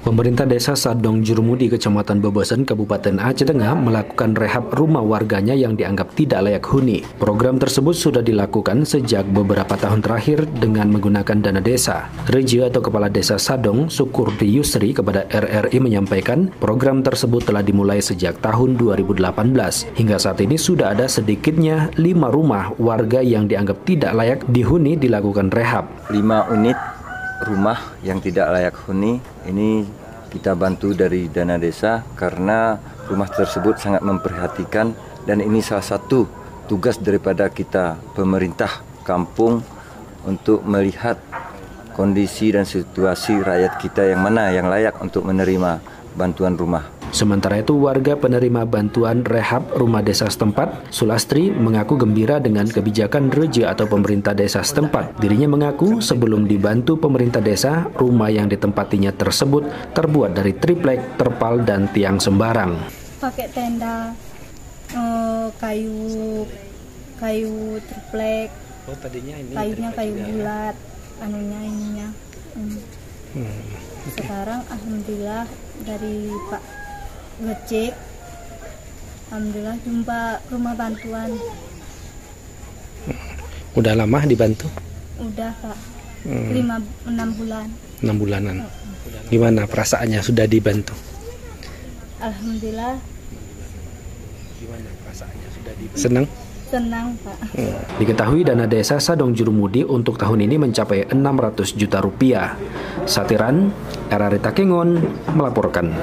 Pemerintah Desa Sadong Jurumudi, Kecamatan Bebesen, Kabupaten Aceh Tengah melakukan rehab rumah warganya yang dianggap tidak layak huni. Program tersebut sudah dilakukan sejak beberapa tahun terakhir dengan menggunakan dana desa. Reja atau Kepala Desa Sadong, Sukurdi Yusri, kepada RRI menyampaikan program tersebut telah dimulai sejak tahun 2018. Hingga saat ini sudah ada sedikitnya 5 rumah warga yang dianggap tidak layak dihuni dilakukan rehab. 5 unit rumah yang tidak layak huni ini kita bantu dari dana desa karena rumah tersebut sangat memprihatinkan dan ini salah satu tugas daripada kita pemerintah kampung untuk melihat kondisi dan situasi rakyat kita yang mana yang layak untuk menerima bantuan rumah. Sementara itu, warga penerima bantuan rehab rumah desa setempat, Sulastri, mengaku gembira dengan kebijakan Reja atau pemerintah desa setempat. Dirinya mengaku sebelum dibantu pemerintah desa, rumah yang ditempatinya tersebut terbuat dari triplek, terpal, dan tiang sembarang. Pakai tenda, kayu triplek. Oh, tadinya ini kayunya kayu bulat, ininya. Sekarang alhamdulillah dari Pak ngecek, alhamdulillah jumpa rumah bantuan. Udah lama dibantu? Udah Pak, 6 bulan. 6 bulanan. Gimana perasaannya sudah dibantu? Alhamdulillah. Gimana perasaannya sudah dibantu? Senang? Senang Pak. Diketahui dana desa Sadong Jurumudi untuk tahun ini mencapai 600 juta rupiah. Satiran, RRI Takengon melaporkan.